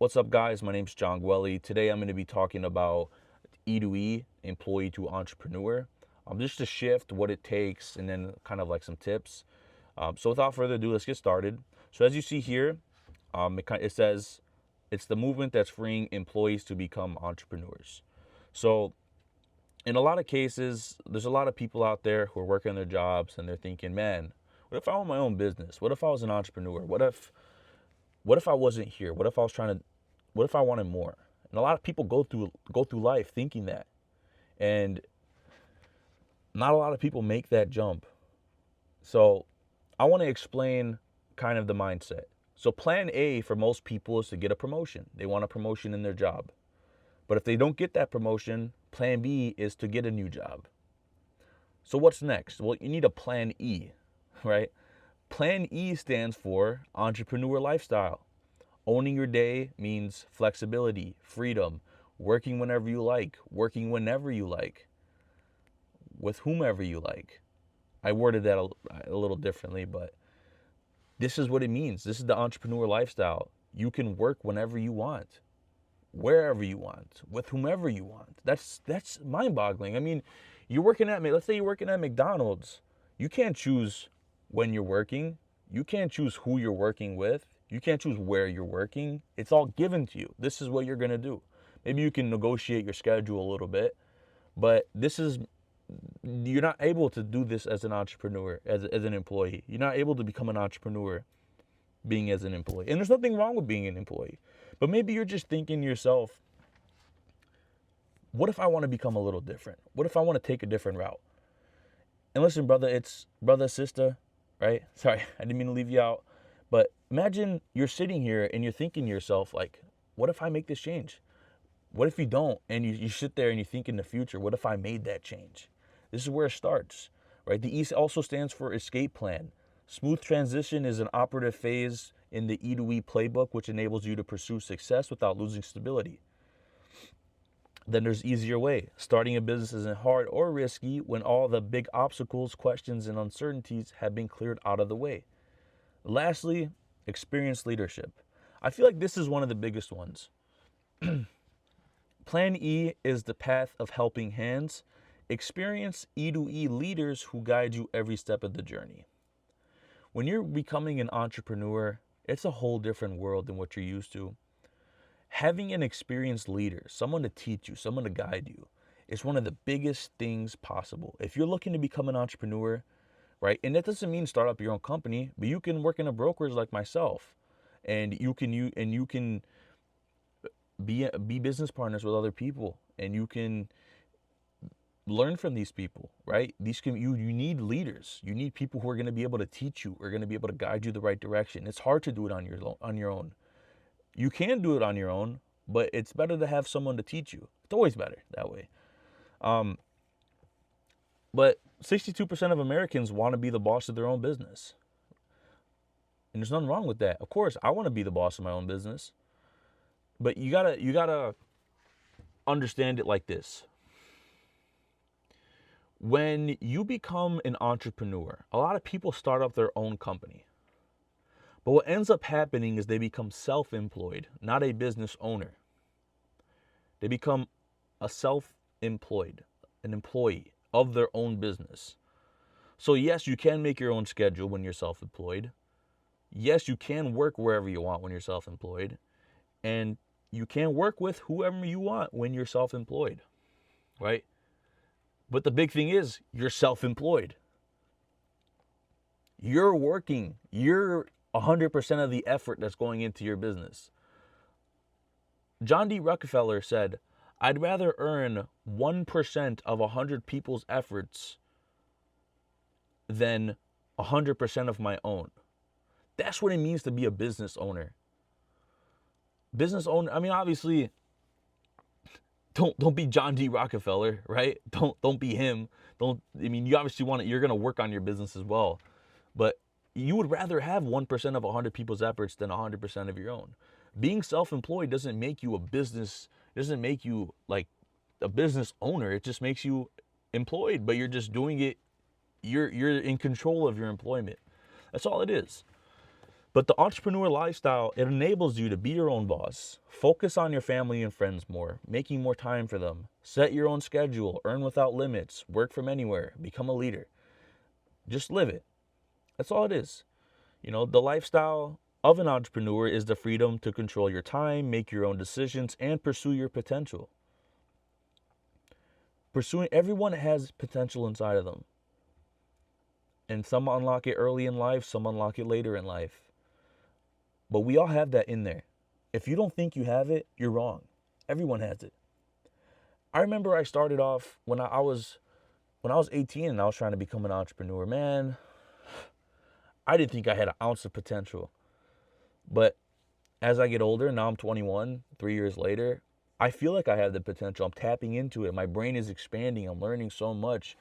What's up, guys? My name's John Gwelly. Today I'm going to be talking about E2E, employee to entrepreneur. Just to shift what it takes and then kind of like some tips. So without further ado, let's get started. So as you see here, it says it's the movement that's freeing employees to become entrepreneurs. So in a lot of cases, there's a lot of people out there who are working their jobs and they're thinking, man, what if I own my own business? What if I was an entrepreneur? What if I wasn't here? What if I wanted more? And a lot of people go through life thinking that. And not a lot of people make that jump. So I want to explain kind of the mindset. So plan A for most people is to get a promotion. They want a promotion in their job. But if they don't get that promotion, plan B is to get a new job. So what's next? Well, you need a plan E, right? Plan E stands for entrepreneur lifestyle. Owning your day means flexibility, freedom, working whenever you like, working whenever you like, with whomever you like. I worded that a little differently, but this is what it means. This is the entrepreneur lifestyle. You can work whenever you want, wherever you want, with whomever you want. That's mind-boggling. I mean, let's say you're working at McDonald's. You can't choose when you're working. You can't choose who you're working with. You can't choose where you're working. It's all given to you. This is what you're going to do. Maybe you can negotiate your schedule a little bit, but you're not able to do this as an entrepreneur, as an employee. You're not able to become an entrepreneur being as an employee. And there's nothing wrong with being an employee. But maybe you're just thinking to yourself, what if I want to become a little different? What if I want to take a different route? And listen, brother, sister, right? Sorry, I didn't mean to leave you out. But imagine you're sitting here and you're thinking to yourself, like, what if I make this change? What if you don't? And you sit there and you think in the future, what if I made that change? This is where it starts, right? The E also stands for escape plan. Smooth transition is an operative phase in the E2E playbook, which enables you to pursue success without losing stability. Then there's easier way. Starting a business isn't hard or risky when all the big obstacles, questions, and uncertainties have been cleared out of the way. Lastly, experienced leadership. I feel like this is one of the biggest ones. Plan E is the path of helping hands. Experience E2E leaders who guide you every step of the journey. When you're becoming an entrepreneur, it's a whole different world than what you're used to. Having an experienced leader, someone to teach you, someone to guide you, is one of the biggest things possible. If you're looking to become an entrepreneur, right? And that doesn't mean start up your own company, but you can work in a brokerage like myself, and you can be business partners with other people, and you can learn from these people, right? You need leaders. You need people who are going to be able to teach you, are going to be able to guide you the right direction. It's hard to do it on your own. You can do it on your own, but it's better to have someone to teach you. It's always better that way. But 62% of Americans want to be the boss of their own business. And there's nothing wrong with that. Of course, I want to be the boss of my own business. But you gotta understand it like this. When you become an entrepreneur, a lot of people start up their own company. But what ends up happening is they become self-employed, not a business owner. They become a self-employed, an employee of their own business. So yes, you can make your own schedule when you're self-employed. Yes, you can work wherever you want when you're self-employed. And you can work with whoever you want when you're self-employed, right? But the big thing is you're self-employed. You're working. You're 100% of the effort that's going into your business. John D. Rockefeller said, I'd rather earn 1% of 100 people's efforts than 100% of my own. That's what it means to be a business owner. Business owner, I mean, obviously, don't be John D. Rockefeller, right? Don't be him. You obviously you're going to work on your business as well. But you would rather have 1% of 100 people's efforts than 100% of your own. Being self-employed doesn't make you doesn't make you like a business owner. It just makes you employed, but you're just doing it. You're in control of your employment. That's all it is. But the entrepreneur lifestyle, it enables you to be your own boss, focus on your family and friends more, making more time for them, set your own schedule, earn without limits, work from anywhere, become a leader. Just live it. That's all it is. The lifestyle of an entrepreneur is the freedom to control your time, make your own decisions, and pursue your potential. Everyone has potential inside of them. And some unlock it early in life, some unlock it later in life. But we all have that in there. If you don't think you have it, you're wrong. Everyone has it. I remember I started off when I was 18 and I was trying to become an entrepreneur. Man, I didn't think I had an ounce of potential. But as I get older, now I'm 21, 3 years later, I feel like I have the potential. I'm tapping into it. My brain is expanding. I'm learning so much.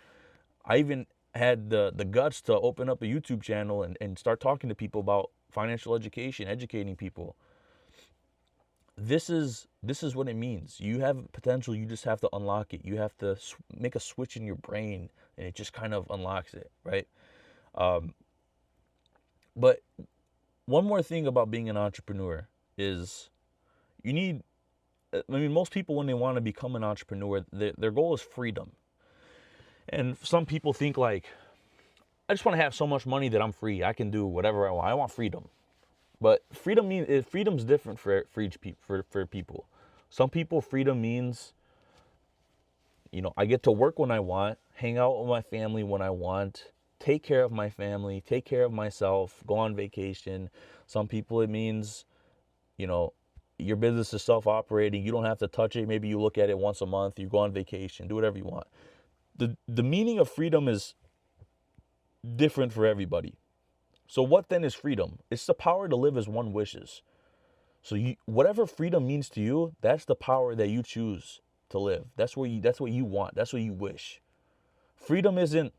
I even had the guts to open up a YouTube channel and start talking to people about financial education, educating people. This is what it means. You have potential. You just have to unlock it. You have to make a switch in your brain, and it just kind of unlocks it, right? But one more thing about being an entrepreneur is most people, when they want to become an entrepreneur, their goal is freedom. And some people think like, I just want to have so much money that I'm free. I can do whatever I want. I want freedom. But freedom's different for people. Some people, freedom means, I get to work when I want, hang out with my family when I want, take care of my family, take care of myself, go on vacation. Some people, it means, your business is self-operating. You don't have to touch it. Maybe you look at it once a month. You go on vacation, do whatever you want. The meaning of freedom is different for everybody. So what then is freedom? It's the power to live as one wishes. So whatever freedom means to you, that's the power that you choose to live. That's what you want. That's what you wish. Freedom isn't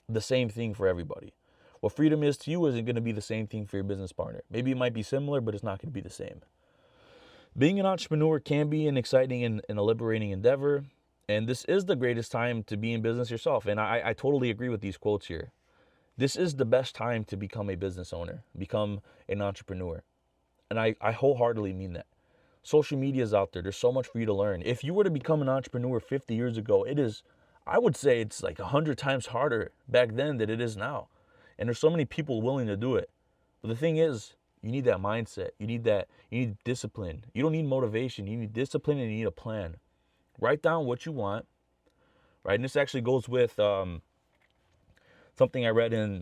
the same thing for everybody. What freedom is to you isn't going to be the same thing for your business partner. Maybe it might be similar, but it's not going to be the same. Being an entrepreneur can be an exciting and a liberating endeavor. And this is the greatest time to be in business yourself. And I totally agree with these quotes here. This is the best time to become a business owner, become an entrepreneur. And I wholeheartedly mean that. Social media is out there. There's so much for you to learn. If you were to become an entrepreneur 50 years ago, I would say it's like 100 times harder back then than it is now. And there's so many people willing to do it. But the thing is, you need that mindset. You need discipline. You don't need motivation. You need discipline and you need a plan. Write down what you want, right? And this actually goes with something I read in,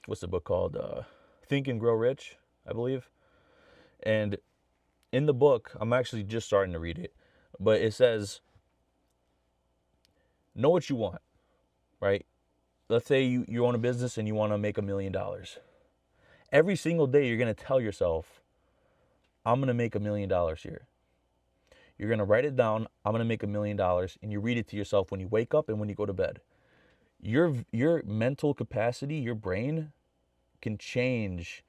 what's the book called? Think and Grow Rich, I believe. And in the book, I'm actually just starting to read it, but it says, know what you want, right? Let's say you own a business and you want to make $1 million. Every single day, you're going to tell yourself, I'm going to make $1 million here. You're going to write it down. I'm going to make $1 million. And you read it to yourself when you wake up and when you go to bed. Your mental capacity, your brain can change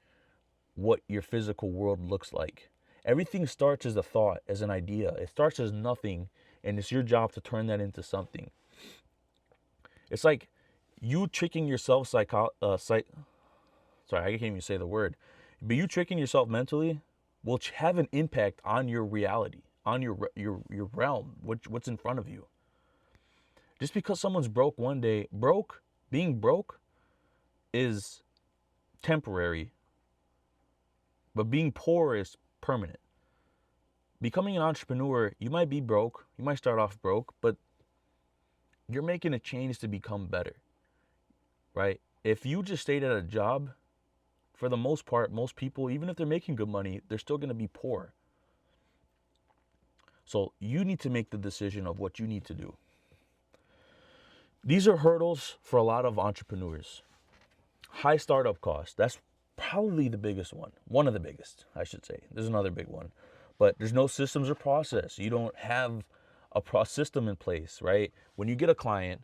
what your physical world looks like. Everything starts as a thought, as an idea. It starts as nothing, and it's your job to turn that into something. It's like you tricking yourself sorry, I can't even say the word. But you tricking yourself mentally will have an impact on your reality, on your realm, what's in front of you. Just because someone's broke one day, being broke is temporary, but being poor is permanent. Becoming an entrepreneur, you might be broke, you might start off broke, but you're making a change to become better, right? If you just stayed at a job, for the most part, most people, even if they're making good money, they're still going to be poor. So you need to make the decision of what you need to do. These are hurdles for a lot of entrepreneurs. High startup costs. That's probably the biggest one. One of the biggest, I should say. There's another big one. But there's no systems or process. You don't have a system in place, right? When you get a client,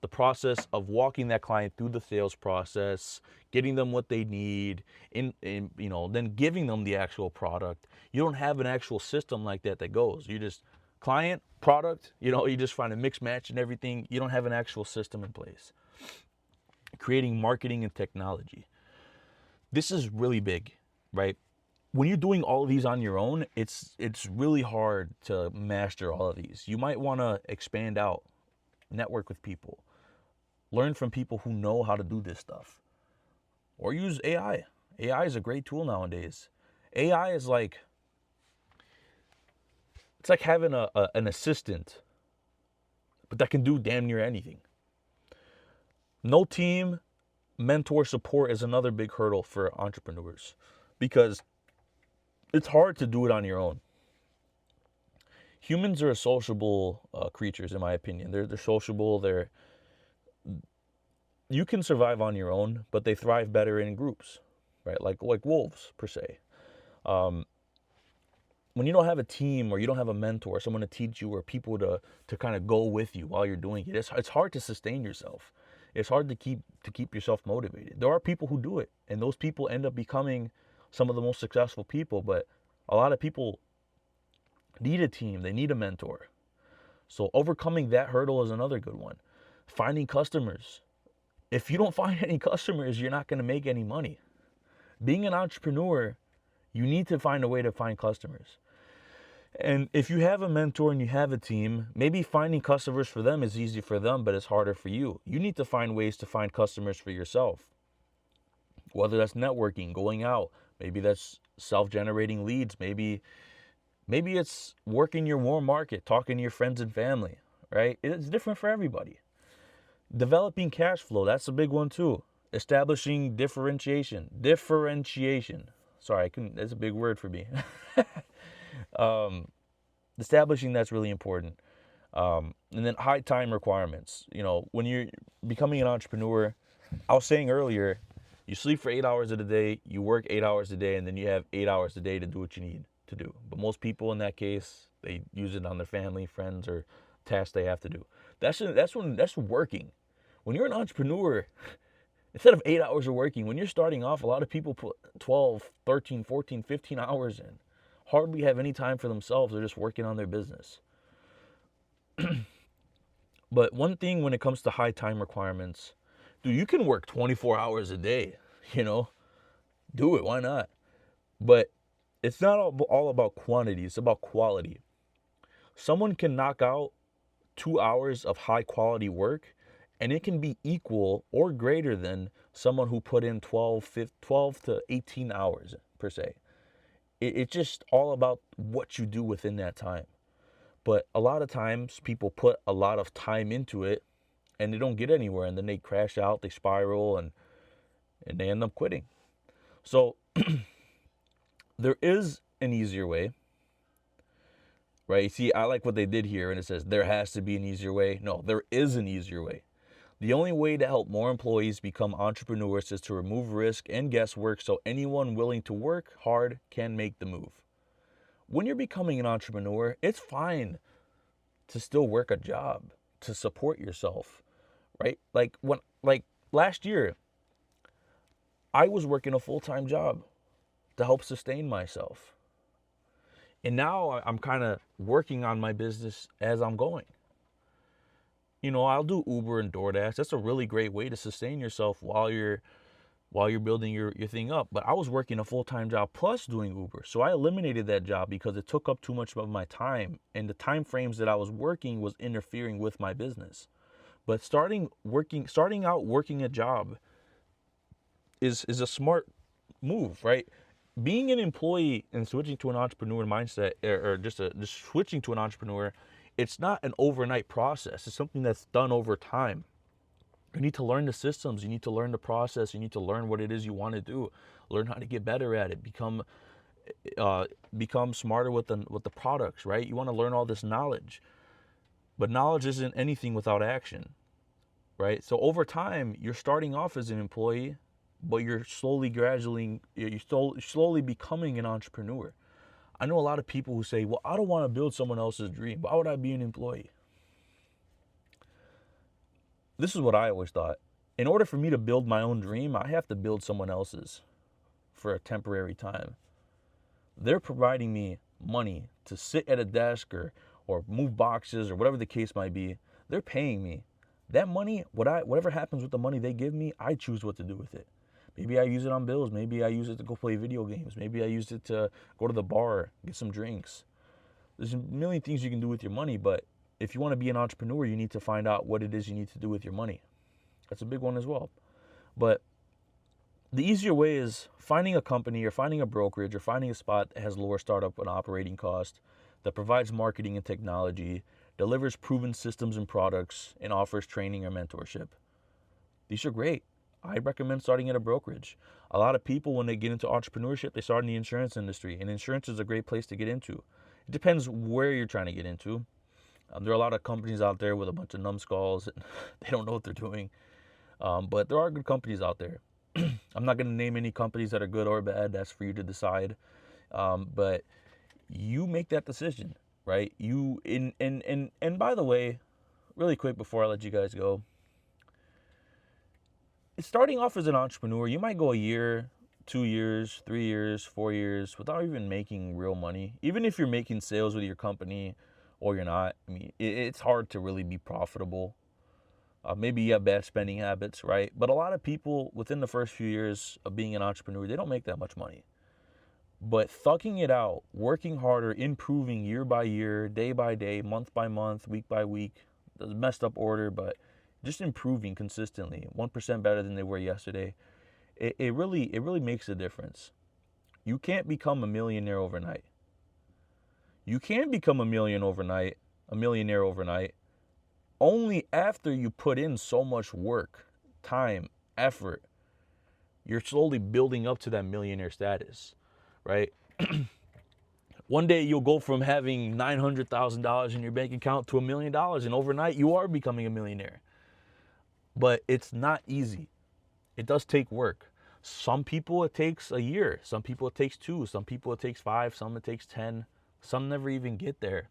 the process of walking that client through the sales process, getting them what they need, then giving them the actual product. You don't have an actual system like that goes. You just client, product, you just find a mix match and everything. You don't have an actual system in place. Creating marketing and technology. This is really big, right? When you're doing all of these on your own, it's really hard to master all of these. You might want to expand out, network with people, learn from people who know how to do this stuff, or use AI. AI is a great tool nowadays. AI is like, it's like having an assistant, but that can do damn near anything. No team, mentor support is another big hurdle for entrepreneurs because it's hard to do it on your own. Humans are sociable creatures, in my opinion. They're sociable. You can survive on your own, but they thrive better in groups, right? Like wolves per se. When you don't have a team or you don't have a mentor, someone to teach you, or people to kind of go with you while you're doing it, it's hard to sustain yourself. It's hard to keep yourself motivated. There are people who do it, and those people end up becoming some of the most successful people. But a lot of people need a team. They need a mentor. So overcoming that hurdle is another good one. Finding customers. If you don't find any customers, you're not going to make any money. Being an entrepreneur, you need to find a way to find customers. And if you have a mentor and you have a team, maybe finding customers for them is easy for them, but it's harder for you. You need to find ways to find customers for yourself. Whether that's networking, going out, maybe that's self-generating leads, maybe it's working your warm market, talking to your friends and family, right? It's different for everybody. Developing cash flow, that's a big one too. Establishing differentiation. Sorry, that's a big word for me. Establishing that's really important. And then high time requirements. When you're becoming an entrepreneur, I was saying earlier, you sleep for 8 hours a day, you work 8 hours a day, and then you have 8 hours a day to do what you need to do. But most people in that case, they use it on their family, friends, or tasks they have to do. That's working. When you're an entrepreneur, instead of 8 hours of working, when you're starting off, a lot of people put 12, 13, 14, 15 hours in. Hardly have any time for themselves. They're just working on their business. But one thing when it comes to high time requirements, dude, you can work 24 hours a day, do it. Why not? But it's not all about quantity. It's about quality. Someone can knock out 2 hours of high quality work, and it can be equal or greater than someone who put in 12 to 18 hours per se. It's just all about what you do within that time. But a lot of times people put a lot of time into it and they don't get anywhere, and then they crash out, they spiral, and they end up quitting. So there is an easier way, right? See, I like what they did here, and it says there has to be an easier way. No, there is an easier way. The only way to help more employees become entrepreneurs is to remove risk and guesswork so anyone willing to work hard can make the move. When you're becoming an entrepreneur, it's fine to still work a job to support yourself, right? Like last year, I was working a full-time job to help sustain myself. And now I'm kind of working on my business as I'm going. I'll do Uber and DoorDash. That's a really great way to sustain yourself while you're building your thing up. But I was working a full-time job plus doing Uber. So I eliminated that job because it took up too much of my time. And the time frames that I was working was interfering with my business. But starting out working a job is a smart move, right? Being an employee and switching to an entrepreneur mindset, or just switching to an entrepreneur, it's not an overnight process. It's something that's done over time. You need to learn the systems. You need to learn the process. You need to learn what it is you want to do. Learn how to get better at it. Become smarter with the products, right? You want to learn all this knowledge. But knowledge isn't anything without action, right? So over time, you're starting off as an employee, but you're slowly becoming an entrepreneur. I know a lot of people who say, well, I don't want to build someone else's dream. Why would I be an employee? This is what I always thought. In order for me to build my own dream, I have to build someone else's for a temporary time. They're providing me money to sit at a desk or move boxes or whatever the case might be. They're paying me. That money, whatever happens with the money they give me, I choose what to do with it. Maybe I use it on bills. Maybe I use it to go play video games. Maybe I use it to go to the bar, get some drinks. There's a million things you can do with your money, but if you want to be an entrepreneur, you need to find out what it is you need to do with your money. That's a big one as well. But the easier way is finding a company or finding a brokerage or finding a spot that has lower startup and operating cost, that provides marketing and technology, delivers proven systems and products, and offers training or mentorship. These are great. I recommend starting at a brokerage. A lot of people, when they get into entrepreneurship, they start in the insurance industry, and insurance is a great place to get into. It depends where you're trying to get into. There are a lot of companies out there with a bunch of numbskulls, and they don't know what they're doing. But there are good companies out there. I'm not going to name any companies that are good or bad. That's for you to decide. But you make that decision, right? And by the way, really quick before I let you guys go, starting off as an entrepreneur, you might go a year, 2 years, 3 years, 4 years without even making real money. Even if you're making sales with your company or you're not, I mean, it's hard to really be profitable. Maybe you have bad spending habits, right? But a lot of people within the first few years of being an entrepreneur, they don't make that much money. But thugging it out, working harder, improving year by year, day by day, month by month, week by week, the messed up order, but just improving consistently, 1% better than they were yesterday, it really makes a difference. You can't become a millionaire overnight. You can become a millionaire overnight, only after you put in so much work, time, effort. You're slowly building up to that millionaire status, right? One day you'll go from having $900,000 in your bank account to $1 million, and overnight you are becoming a millionaire. But it's not easy. It does take work. Some people it takes a year. Some people it takes 2. Some people it takes 5. Some it takes 10. Some never even get there.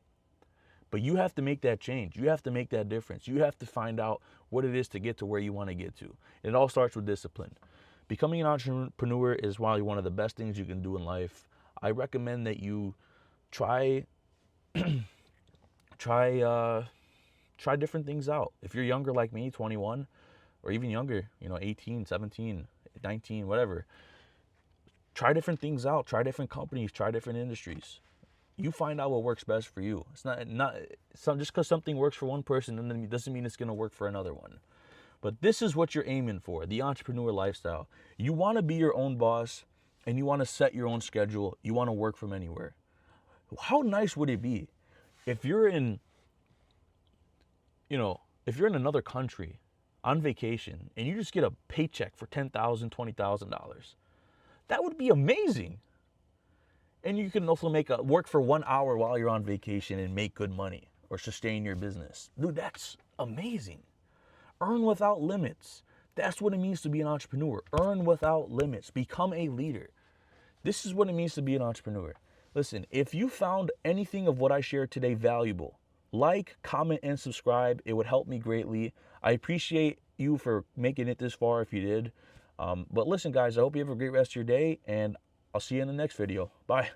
But you have to make that change. You have to make that difference. You have to find out what it is to get to where you want to get to. And it all starts with discipline. Becoming an entrepreneur is probably one of the best things you can do in life. I recommend that you try different things out. If you're younger like me, 21, or even younger, 18, 17, 19, whatever, try different things out. Try different companies. Try different industries. You find out what works best for you. It's not just because something works for one person, and then it doesn't mean it's going to work for another one. But this is what you're aiming for, the entrepreneur lifestyle. You want to be your own boss, and you want to set your own schedule. You want to work from anywhere. How nice would it be if you're in another country on vacation and you just get a paycheck for $10,000, $20,000? That would be amazing. And you can also work for 1 hour while you're on vacation and make good money or sustain your business. Dude, that's amazing. Earn without limits. That's what it means to be an entrepreneur. Earn without limits. Become a leader. This is what it means to be an entrepreneur. Listen, if you found anything of what I shared today valuable, like, comment, and subscribe. It would help me greatly. I appreciate you for making it this far if you did. But listen, guys, I hope you have a great rest of your day, and I'll see you in the next video. Bye.